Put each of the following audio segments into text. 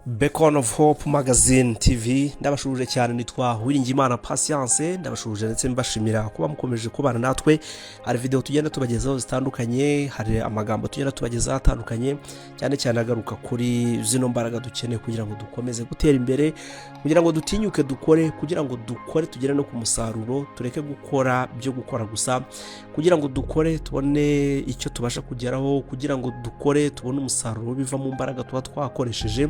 Beacon of Hope Magazine TV ndabashuje cyane nitwa Uwiringiyimana Patience ndabashuje ndetse mbashimira kuba mukomeje kubana natwe. Hari video tugenda tubagezaho zitandukanye, hari amagambo tugenda tubagezaho atandukanye, cyane cyane agaruka kuri zino mbaraga dukeneye kugira ngo dukomeze gutera imbere, kugira ngo dutinyuke dukore, kugira ngo dukore tugere no ku musaruro, tureke gukora byo gukora gusa, kugira ngo dukore tubone icyo tubasha kugeraho, kugira ngo dukore tubone umusaruro biva mu mbaraga tuba twakoresheje,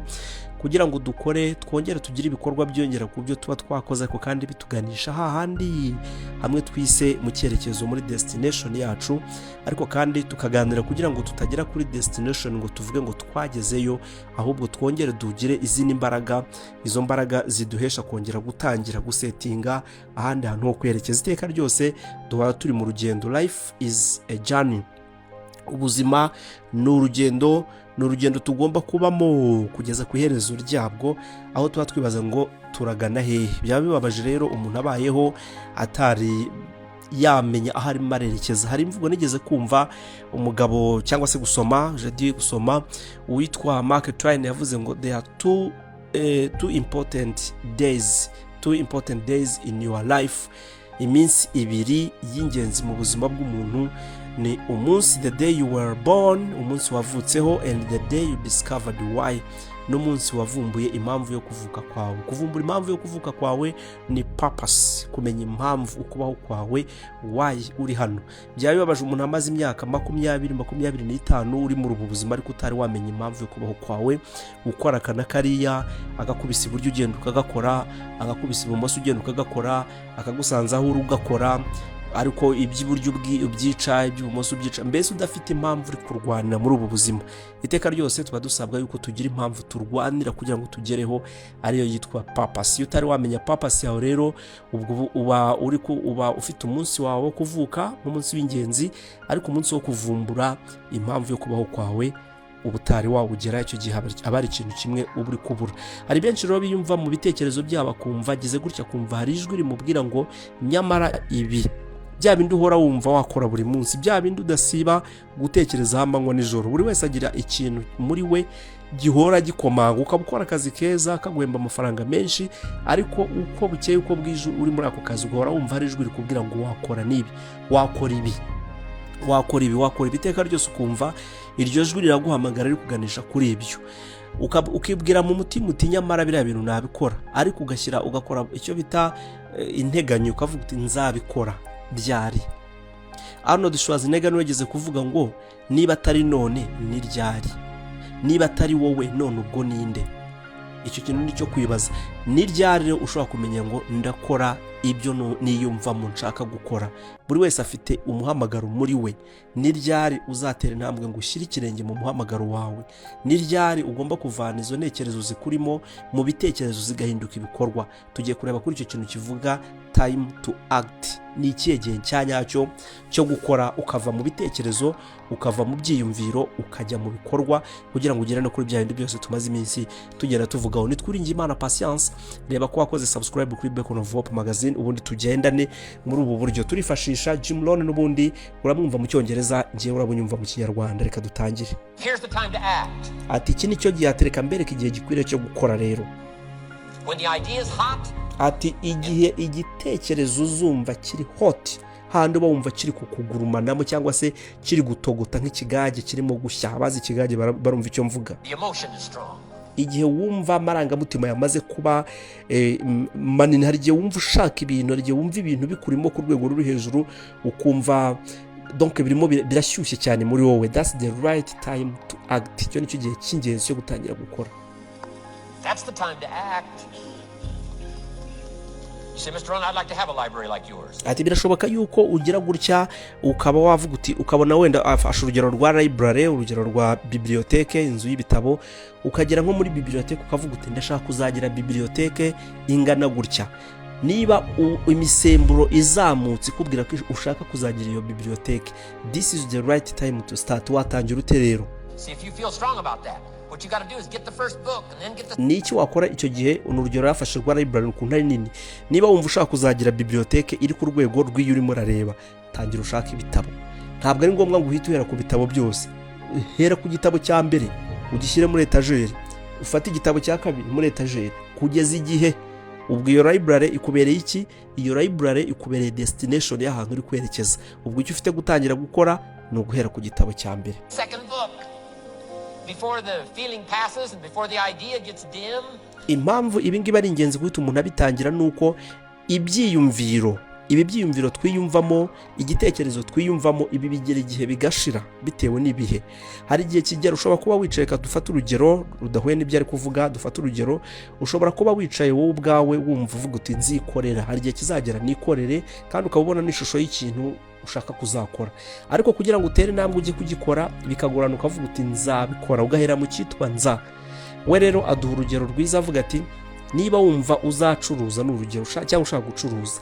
kugira ngo dukore twongere tugire ibikorwa byongera ku byo tuba twakoze ko kandi bituganisha hahandi hamwe twise mu cyerekezo muri destination yacu. Ariko kandi tukaganira kugira ngo tutagera kuri destination ngo tuvuge ngo twagezeyo, ahubwo twongere dugire izindi mbaraga, izo mbaraga ziduhesha kongera gutangira gusetinga ahandi hantu ho kwerekeza. Iteka ryose duhora turi mu rugendo. Life is a journey. Ubuzima ni urugendo tugomba kubamo kugeza ku iherezo ryabwo, aho tuba twibaza ngo turagana hehe. Byaba bibabaje rero umuntu abayeho atari yamenya aho arimo arerekeza. Hari imvugo nigeze kumva umugabo cyangwa se gusoma uwitwa Mark Twain yavuze ngo there are two important days in your life. Iminsi ibiri y'ingenzi mu buzima bw'umuntu ni umunsi the day you were born, umunsi wavutseho, and the day you discovered why, n'umunsi wavumbuye impamvu yo kuvuka kwawe. Kuvumbura impamvu yo kuvuka kwawe ni purpose, kumenya impamvu ukubaho kwawe, why uri hano. Byaba bibabaje umuntu amaze imyaka 25 uri muri ubu buzima ariko utari wamenya impamvu yo kubaho kwawe, ukora kana kariya agakubisa iburyo ugenda ukagakora, agakubisa ibumoso ugenda ukagakora, akagusanza aho uri ugakora, ariko iby'iburyo ubyica, iby'ibumoso ubyica, mbese udafite impamvu uri kurwanira muri ubu buzima. Iteka ryose tuba dusabwa yuko tugira impamvu turwanira kugira ngo tugereho, ariyo yitwa purpose. Iyo utari wamenya purpose yawe rero, ubwo uba ufite umunsi wawe wo kuvuka nk'umunsi w'ingenzi, ariko umunsi wo kuvumbura impamvu yo kubaho kwawe ubutari wawugera, icyo gihe aba ari ikintu kimwe uri kubura. Hari benshi rero biyumva mu bitekerezo byabo kumva agize gutya, kumva hari ijwi rimubwira ngo nyamara ibi bya bindi uhora wumva wakora buri munsi, bya bindi udasiba gutekereza amanywa nijoro. Buri wese agira ikintu muri we gihora gikomanga, ukabukora akazi keza kaguhemba amafaranga menshi, ariko uko bukeye uko bwije uri muri ako kazi ugahora wumva hari ijwi rikubwira ngo wakora nibi, wakora ibi. Iteka ryose ukumva iryo jwi riraguhamagara rikuganisha kuri ibyo, ukibwira mu mutima uti nyamara biriya bintu nabikora, ariko ugakora icyo bita integanyo, ukavuga uti nzabikora ryari. Arnold Schwarzenegger wageze kuvuga ngo niba atari none ni ryari, niba atari wowe none ubwo ninde. Icyo kintu nicyo kwibaza, ni ryari rero ushobora kumenya ngo ndakora ibyo niyumva mu nshaka gukora. Buri wese afite umuhamagaro muri we. Ni ryari uzatera intambwe ngo ushyire ikirenge mu muhamagaro wawe. Ni ryari ugomba kuvana izo ntekerezo zikurimo mu bitekerezo zigahinduka ibikorwa. Tugiye kureba kuri icyo kintu kivuga time to act. Ni ikihe gihe cya nyacyo cyo gukora, ukava mu bitekerezo, ukava mu byiyumviro, ukajya mu bikorwa, kugira ngo ugere no kuri bya bindi byose tumaze iminsi tugenda tuvugaho. Nitwa Uwiringiyimana Patience. Reba ko wakoze subscribe kuri Beacon of Hope Magazine, ubundi tugendane muri ubu buryo. Turifashisha Jim Rohn, n'ubundi uramwumva mu cyongereza, ngiye urabunyumva mu kinyarwanda. Reka dutangire. Here's the time to act. Ati iki nicyo gihe, atereka mbereka igihe gikwiriye cyo gukora rero. When the idea is hot, ati igihe igitekerezo uzumva kiri hot, handi uba wumva kiri kukugurumanamo cyangwa se kiri gutogota nk'ikigage kirimo gushya. Abazi ikigage barumva icyo mvuga. the emotion is strong. Igihe wumva amarangamutima yamaze kuba manini, hari igihe wumva ushaka ibintu, hari igihe wumva ibintu bikurimo ku rwego ruri hejuru, ukumva donc birimo birashyushye cyane muri wowe. That's the right time to act. Icyo nicyo gihe cy'ingenzi cyo gutangira gukora. That's the time to act. You say, Mr. Ron, I'd like to have a library like yours. Ati birashoboka yuko ugira gutya ukaba wavuga uti, ukabona wenda afashe urugero rwa library, urugero rwa bibliothèque, inzu y'ibitabo, ukagera nko muri bibliothèque ukavuga uti ndashaka kuzagira bibliothèque ingana gutya. Niba imisemburo izamutse kubwira ko ushaka kuzagira iyo bibliothèque, this is the right time to start. Watangira ute rero? See, if you feel strong about that, what you got to do is get the first book and then get the... Niki wakora icyo gihe? Urugero yafashe rwa library ukuntu ari nini. Niba wumva ushaka kuzagira bibliothèque iri ku rwego rw'iyo urimo urareba, tangira ushaka ibitabo. Ntabwo ari ngombwa ngo uhite uhera ku bitabo byose. Hera ku gitabo cya mbere ugishyire muri etageri, ufata igitabo cya kabiri muri etajeri kugeza igihe. Ubwo iyo library ikubereye iki? Iyo library ikubereye destination y'ahantu uri kwerekeza. Ubwo icyo ufite gutangira gukora ni uguhera ku gitabo cya mbere. Impamvu ibi ngibi ari ingenzi guhita umuntu abitangira nuko ibi byiyumviro twiyumvamo, igitekerezo twiyumvamo, ibi bigera igihe bigashira bitewe n'ibihe. Hari igihe kigera ushobora kuba wicaye, dufata urugero rudahuye n'ibyo ari kuvuga, dufata urugero ushobora kuba wicaye wowe ubwawe wumva uvuga uti nzikorera, hari igihe kizagera nikorere kandi ukaba ubona n'ishusho y'ikintu ushaka kuzakora, ariko kugira ngo utere intambwe ujye kugikora bikagorana, ukavuga uti nzabikora, ugahera mu cyitwa nza. We rero aduha urugero rwiza avuga ati niba wumva uzacuruza n'urugero cyangwa ushaka gucuruza,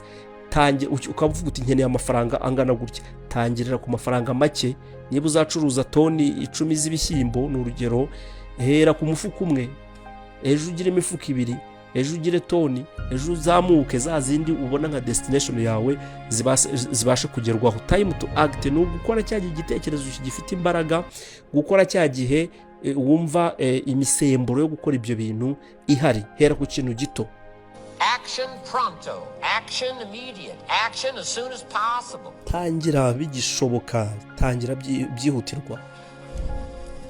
ukavuga uti nkeneye amafaranga angana gutya, tangirira ku mafaranga make. Niba uzacuruza toni 10 z'ibishyimbo n'urugero, hera ku mufuka umwe, ejo ugire imifuka 2, ejo ugire toni, ejo uzamuke za zindi ubona nka destination yawe zibashe kugerwaho. Time to act ni ugukora cya gitekerezo gifite imbaraga, gukora cya gihe wumva imisemburo yo gukora ibyo bintu ihari. Hera ku kintu gito. Action pronto, action immediate, action as soon as possible. Tangira bigishoboka, tangira byihutirwa.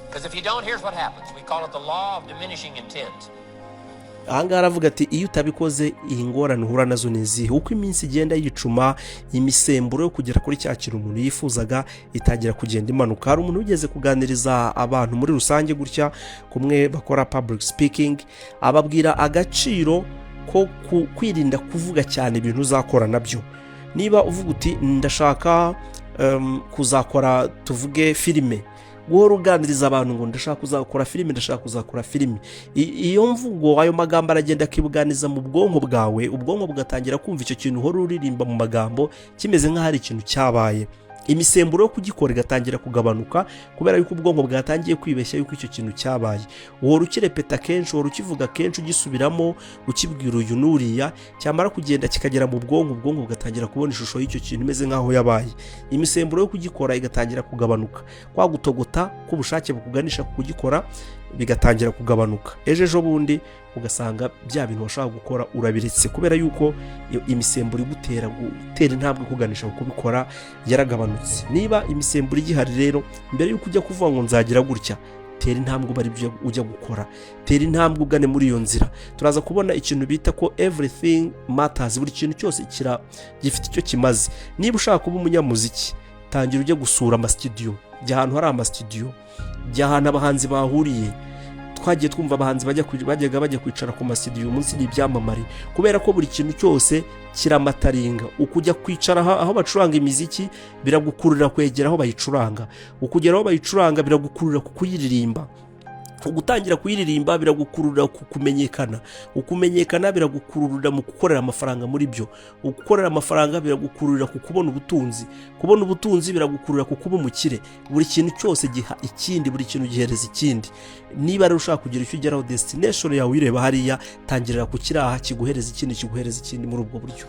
Because if you don't, here's what happens. We call it the law of diminishing intent. Ahangaha aravuga ati iyo utabikoze iyi ngorane uhura nazo nizihe. Uko iminsi igenda yicuma, imisemburo yo kugera kuri cya kintu umuntu yifuzaga itangira kugenda imanuka. Hari umuntu ugeze kuganiriza abantu muri rusange gutya, kumwe bakora public speaking, ababwira agaciro ko kwirinda kuvuga cyane ibintu uzakora nabyo. Niba uvuga uti ndashaka kuzakora tuvuge filime, guhora uganiriza abantu ngo ndashaka kuzakora filime, iyo mvugo, ayo magambo aragenda akibuganiza mu bwonko bwawe, ubwonko bugatangira kumva icyo kintu uhora uririmba mu magambo kimeze nk'aho ari ikintu cyabaye. Imisemburo yo kugikora igatangira kugabanuka kubera yuko ubwonko bwatangiye kwibeshya yuko icyo kintu cyabaye. Uhora ukirepeta kenshi, uhora ukivuga kenshi, ugisubiramo, ukibwira uyu n'uriya, cyamara kugenda kikagera mu bwonko, ubwonko bugatangira kubona ishusho y'icyo kintu imeze nk'aho yabaye. Imisemburo yo kugikora igatangira kugabanuka, kwa gutogota k'ubushake bukuganisha ku kugikora bigatangira kugabanuka. Ejo bundi ugasanga bya bintu washaka gukora urabiretse kubera yuko imisemburo gutera intambwe kuganisha ku kubikora yaragabanutse. Niba imisemburo igihari rero, mbere yuko ujya kuvuga ngo nzagira gutya, tera intambwe bari byo ujya gukora, tera intambwe ugane muri iyo nzira. Turaza kubona ikintu bita ko everything matters, buri kintu cyose gifite icyo kimaze. Niba ushaka kuba umunyamuziki, tangira ujye gusura amastudio, jya ahantu hari amastudio, jya ahantu abahanzi bahuriye. Twagiye twumva abahanzi bajya kwicara ku mastudio umunsi n'ibyamamare, kubera ko buri kintu cyose kiramataringa. Ukujya kwicara aho bacuranga imiziki biragukurura kwegera aho bayicuranga, ukugera aho bayicuranga biragukurura kuyiririmba, gutangira kuyiririmba biragukurura kumenyekana, ukumenyekana biragukurura mu gukorera amafaranga muri byo, ugukorera amafaranga biragukurura kubona ubutunzi, kubona ubutunzi biragukurura kuba umukire. Buri kintu cyose giha ikindi, buri kintu gihereza ikindi. Niba ari ushaka kugira icyo ugeraho, destination yawe ireba hariya, tangirira ku kiraha kiguhereza ikindi muri ubwo buryo.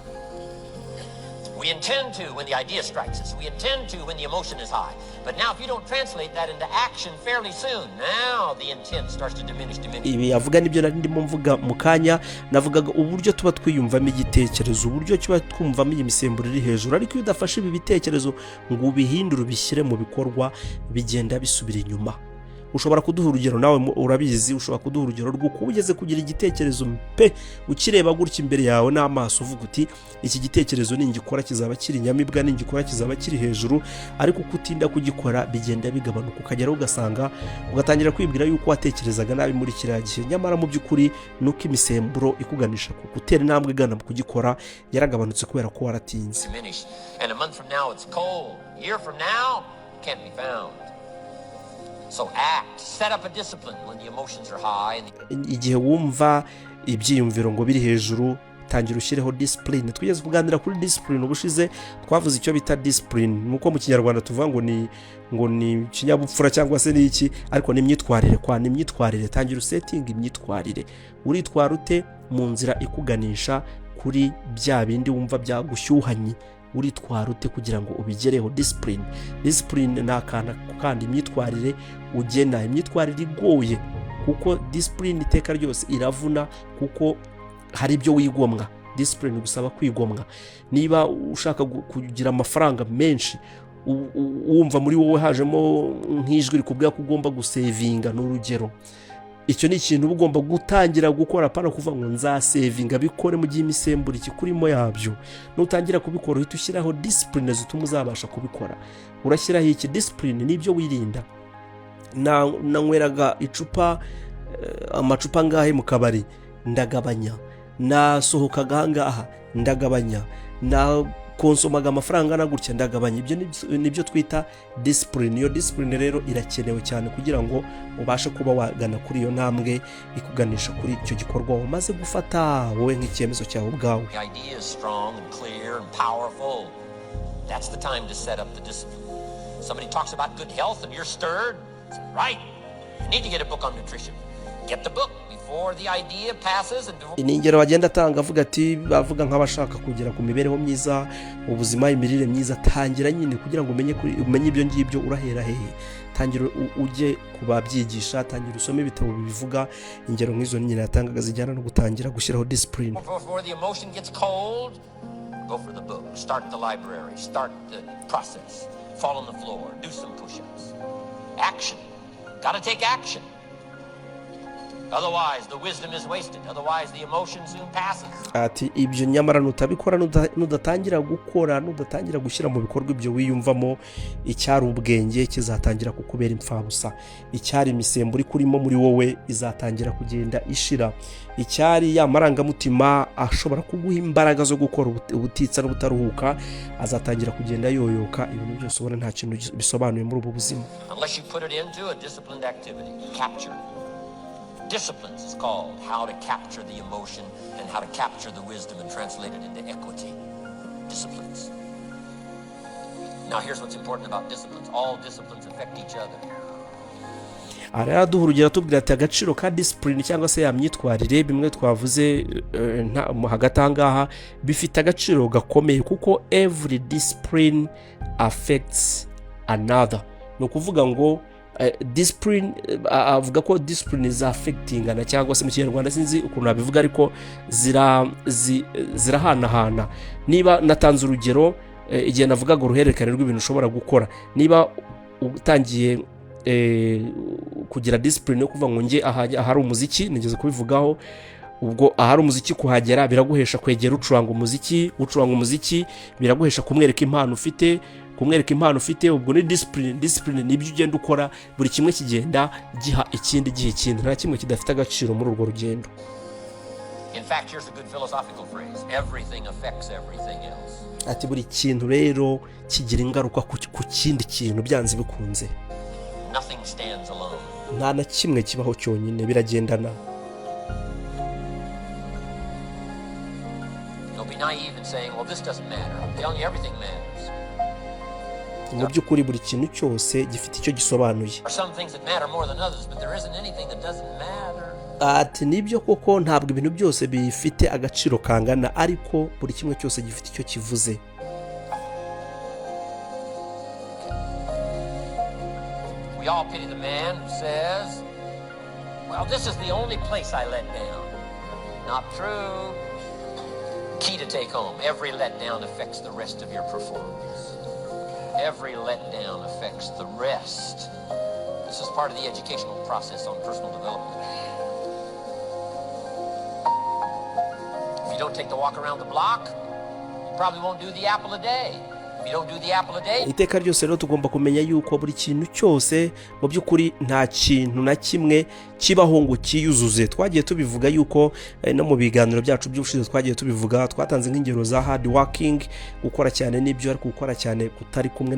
We intend to when the idea strikes us. We intend to when the emotion is high. But now if you don't translate that into action fairly soon, now the intent starts to diminish. Ibi avuga nibyo nari ndimo mvuga mu kanya, navugaga uburyo tuba twiyumvamo igitekerezo, uburyo kiba twumvamo imisemburo iri hejuru, ariko iyo udafashe ibi bitekerezo ngo ubihindure ubishyire mu bikorwa, bigenda bisubira inyuma. Ushobora kuduha urugero, nawe urabizi, ushobora kuduha urugero rw'uko ugeze kugira igitekerezo ukireba gutya imbere yawe n'amaso, uvuga uti iki gitekerezo ningikora kizaba kiri nyamibwa, ningikora kizaba kiri hejuru, ariko kutinda kugikora bigenda bigabanuka, ukagera ugatangira kwibwira yuko watekerezaga nabi muri kiriya gihe. Nyamara mu by'ukuri nuko imisemburo ikuganisha ku gutera intambwe igana mu kugikora yaragabanutse kubera ko waratinze. And a month from now it's cold. A year from now can't be found. So act, set up a discipline when the emotions are high. Igihe wumva ibyiyumviro ngo biri hejuru, tangira ushyireho discipline. Twigeze kuganira kuri discipline ubushize, twavuze icyo bita discipline, nuko mu Kinyarwanda tuvuga ngo ni kinyabupfura cyangwa se n'iki, ariko ni imyitwarire. Tangira setting imyitwarire. Uritwara ute mu nzira ikuganisha kuri bya bindi wumva byagushyuhanye, uritwara ute kugira ngo ubigereho. Discipline ni akana kandi imyitwarire ugena, imyitwarire igoye kuko discipline iteka ryose iravuna, kuko hari ibyo wigomwa. Discipline gusaba kwigomwa. Niba ushaka kugira amafaranga menshi, wumva muri wowe hajemo nk'ijwi rikubwira ko ugomba gusevinga n'urugero, icyo ni ikintu uba ugomba gutangira gukora, pana kuvuga ngo nzasevinga. Bikore mu gihe imisemburo ikikurimo yabyo. Nutangira kubikora uhita ushyiraho discipline zituma uzabasha kubikora. Urashyiraho iki? Discipline nibyo wirinda. Nanyweraga amacupa ngahe mu kabari, ndagabanya. Nasohokaga ngaha, ndagabanya. Konsomaga amafaranga na gutya, ndagabanya. Ibyo nibyo twita discipline. Iyo discipline rero irakenewe cyane kugira ngo ubashe kuba wagana kuri iyo ntambwe ikuganisha kuri icyo gikorwa wamaze gufata wowe nk'icyemezo cyawe ubwawe. The idea is strong and clear and powerful. That's the time to set up the discipline. Somebody talks about good health and you're stirred. Right. You need to get a book on nutrition. Get the book before the idea passes and before... Iningero bagenda atanga avuga ati, bavuga nk'abashaka kugera ku mibereho myiza, ubuzima, imirire myiza. Tangira nyine kugira ngo umenye ibyo ngibyo urahera hehe. Tangira ujye kubabyigisha, tangira usome ibitabo bibivuga. Ingero nk'izo nyine yatangaga zijyana no gutangira gushyiraho discipline. Before the emotion gets cold, go for the book. Start the library. Start the process. Fall on the floor. Do some push-ups. Action. Got to take action. Otherwise the wisdom is wasted. Otherwise the emotion soon passes. Ati ibyo nyamara nutabikora, nudatangira gukora, nudatangira gushyira mu bikorwa ibyo wiyumvamo, icyari ubwenge kizatangira kukubera impfabusa. Icyari imisemburo ikurimo muri wowe izatangira kugenda ishira. Icyari ya marangamutima ashobora kuguha imbaraga zo gukora ubutitsa n'ubutaruhuka azatangira kugenda yoyoka. Ibintu byose ubona nta kintu bisobanuye muri ubu buzima. Unless you put it into a disciplined activity. Capture. Disciplines is called how to capture the emotion and how to capture the wisdom and translate it into equity. Disciplines. Now here's what's important about disciplines. All disciplines affect each other. Araduha urugero tubwira ati agaciro ka discipline cyangwa se ya myitwarire bimwe twavuze hagati ahangaha bifite agaciro gakomeye, kuko every discipline affects another. No kuvuga ngo discipline, avuga ko discipline is affecting na cyangwa se mu Kinyarwanda sinzi ukuntu nabivuga, ariko zirahanahana. Niba natanze urugero igihe navugaga uruhererekane rw'ibintu ushobora gukora, niba utangiye kugira discipline yo kuvuga ngo nge ahari umuziki, nigeze kubivugaho, ubwo ahari umuziki kuhagera biraguhesha kwegera ucuranga umuziki biraguhesha kumwereka impano ufite, ubwo ni discipline nibyo ugenda ukora, buri kimwe kigenda giha ikindi gihe ikindi, nta kimwe kidafite agaciro muri urwo rugendo. In fact, here's a good philosophical phrase. Everything affects everything else. Ati buri kintu rero kigira ingaruka ku kindi kintu byanze bikunze. Nothing stands alone. Nta na kimwe kibaho cyonyine, biragendana. Don't be naive in saying, well, this doesn't matter. I'm telling you, everything matters. Mu by'ukuri buri kintu cyose gifite icyo gisobanuye. There are some things that matter more than others, but there isn't anything that doesn't matter. Ati nibyo koko ntabwo ibintu byose bifite agaciro kangana, ariko buri kimwe cyose gifite icyo kivuze. We all pity the man who says, well, this is the only place I let down. Not true. Key to take home. Every letdown affects the rest of your performance. Every letdown affects the rest. This is part of the educational process on personal development. If you don't take the walk around the block, you probably won't do the apple a day. Iteka ryose rero tugomba kumenya yuko buri kintu cyose mu by'ukuri nta kintu na kimwe kibaho ngo kiyuzuze. Twagiye tubivuga yuko no mu biganiro byacu by'ubushize twagiye tubivuga, twatanze nk'ingero za hard working, gukora cyane n'ibyo, ariko gukora cyane kutari kumwe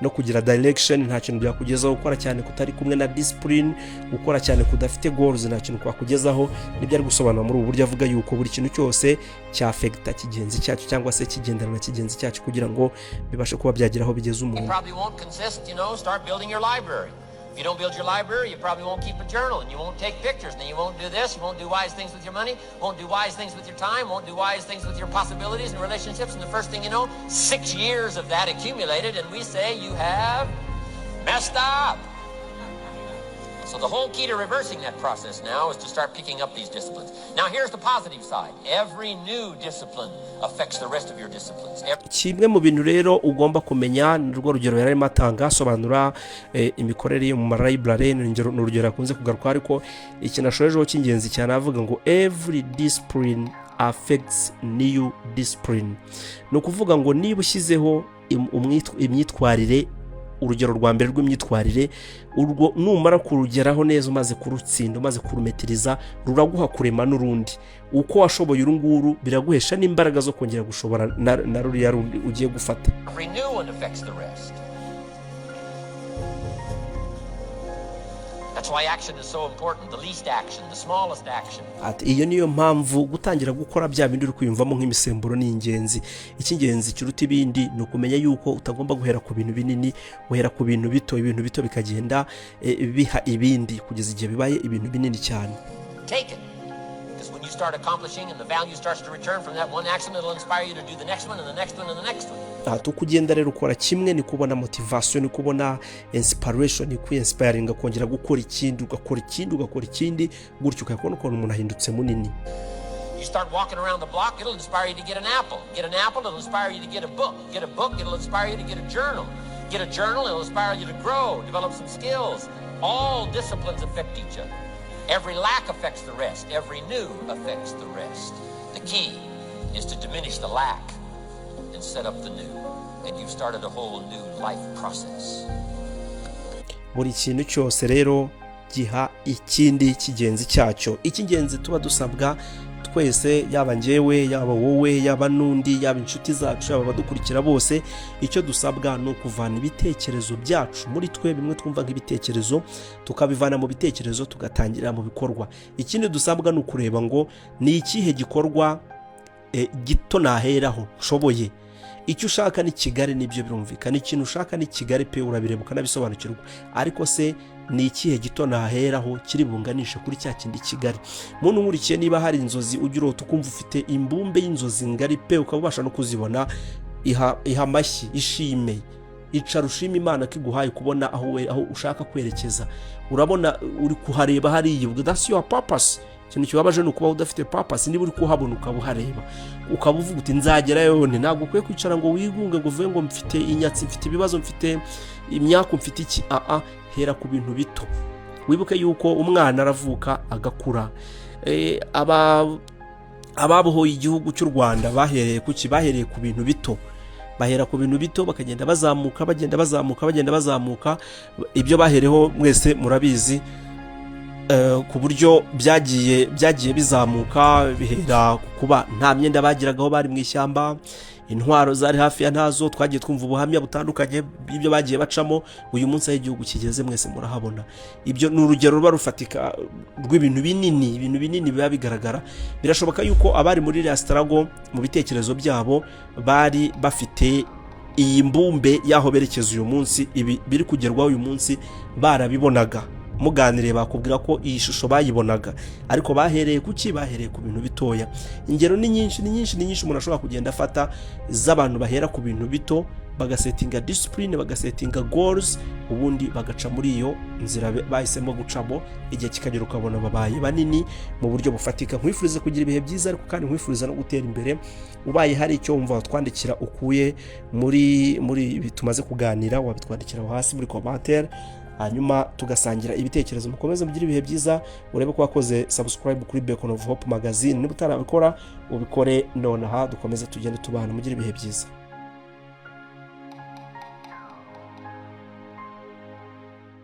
no kugira direction nta kintu byakugezaho. Gukora cyane kutari kumwe na discipline, gukora cyane kudafite goals nta kintu kwakugezaho. Nibyo ari gusobanura muri ubu buryo avuga yuko buri kintu cyose cyafecta kigenzi cyacu cyangwa se kigendana na kigenzi cyacu kugira ngo bibashe kuba byageraho bigeze umuntu. If you don't build your library, you probably won't keep a journal, and you won't take pictures, and you won't do this, you won't do wise things with your money, won't do wise things with your time, won't do wise things with your possibilities and relationships, and the first thing you know, 6 years of that accumulated, and we say you have messed up. So the whole key to reversing that process now is to start picking up these disciplines. Now here's the positive side. Every new discipline affects the rest of your disciplines. Kimwe mu bintu rero ugomba kumenya ni rwo rugero yarimo atanga asobanura imikorere yo mu library, ni urugero akunze kugaruka, ariko ikintu ashojeho cy'ingenzi cyane avuga ngo every discipline affects new discipline. No kuvuga ngo niba ushyizeho imyitwarire, urugero rwa mbere rw'imyitwarire, urwo numara kurugeraho neza, umaze kurutsinda, umaze kurumetiriza, ruraguha kurema n'urundi. Uko washoboye urunguru biraguhesha n'imbaraga zo kongera gushobora na ruriya rundi ugiye gufata. That's why action is so important. The least action, the smallest action. Iyo niyo mpamvu gutangira gukora bya bindi uri kwiyumvamo nk'imisemburo ni ingenzi. Icy'ingenzi kiruta ibindi ni ukumenya yuko utagomba guhera ku bintu binini, uhera ku bintu bito, ibintu bito bikagenda biha ibindi kugeza igihe bibaye ibintu binini cyane. Take it. Because when you start accomplishing and the value starts to return from that one action, it'll inspire you to do the next one and the next one and the next one. Tukugenda rero ukora kimwe ni kubona motivation, ni kubona inspiration, ni kwinspiringa kongera gukora ikindi, ugakora ikindi, ugakora ikindi, gutyo ukabona uko umuntu ahindutse munini. You start walking around the block, it'll inspire you to get an apple. Get an apple, it'll inspire you to get a book. Get a book, it'll inspire you to get a journal. Get a journal, it'll inspire you to grow, develop some skills. All disciplines affect each other. Every lack affects the rest. Every new affects the rest. The key is to diminish the lack and set up the new. And you've started a whole new life process. Buri kintu cyose rero giha ikindi kigenzi cyacyo. Icy'ingenzi tuba dusabwa twese, yaba njyewe, yaba wowe, yaba nundi, yaba inshuti zacu, yaba badukurikira bose, icyo dusabwa no kuvana ibitekerezo byacu muri twe, bimwe twumva nk'ibitekerezo tukabivana mu bitekerezo tugatangira mu bikorwa. Ikindi dusabwa no kureba ngo ni ikihe gikorwa gito naheraho nshoboye. Icyo ushaka ni Kigali, nibyo birumvikana. Ikintu ushaka ni Kigali pe, urabireba ukanabisobanukirwa, ariko se ni ikihe gito naheraho kiri bunganisha kuri cya kindi Kigali. Muntu nkurikiye, niba hari inzozi ugira ukumva ufite imbumbe y'inzozi ngari pe, ukabasha no kuzibona, iha amashyi, ishime, icara ushima Imana kiguhaye kubona aho ushaka kwerekeza. Urabona uri kuhareba hariya, that's your purpose. Ikintu kibabaje ni ukuba udafite purpose. Niba uri kuhabona ukabuhareba, ukabuvuga uti nzagerayo, ntabwo ukwiye kwicara ngo wigunge ngo uvuge ngo mfite inyatsi, mfite ibibazo, mfite imyaka, mfite iki. Hera ku bintu bito. Wibuke yuko umwana aravuka agakura. Ababohoye igihugu cy'u Rwanda bahereye ku bintu bito. Bahera ku bintu bito bakagenda bazamuka, bagenda bazamuka. Ibyo bahereho mwese murabizi, ku buryo byagiye bizamuka, bihera kuba nta myenda bagiragaho, bari mu ishyamba, intwaro zari hafi ya ntazo. Twagiye twumva ubuhamya butandukanye ibyo bagiye bacamo. Uyu munsi aho igihugu kigeze mwese murahabona. Ibyo ni urugero ruba rufatika rw'ibintu binini, ibintu binini biba bigaragara. Birashoboka yuko abari muri iriya struggle mu bitekerezo byabo bari bafite iyi mbumbe yaho berekeza uyu munsi, ibi biri kugerwaho uyu munsi barabibonaga. Muganire bakubwira ko iyi shusho bayibonaga, ariko bahereye ku bintu bitoya. Ingero ni nyinshi umuntu ashobora kugenda afata z'abantu bahera ku bintu bito, bagasetinga discipline, bagasetinga goals, ubundi bagaca muri iyo nzira bahisemo gucamo. Igihe kikagera ukabona babaye banini mu buryo bufatika. Nkwifuriza kugira ibihe byiza, ariko kandi nkwifuriza no gutera imbere. Ubaye hari icyo wumva twandikira ukuye muri tumaze kuganira, wabitwandikira hasi muri commentaire, hanyuma tugasangira ibitekerezo. Mukomeze mugira ibihe byiza. Urebe ko wakoze subscribe kuri Beacon of Hope magazine. Niba utarabikora ubikore nonaha, dukomeze tugende tubana. Mugira ibihe byiza.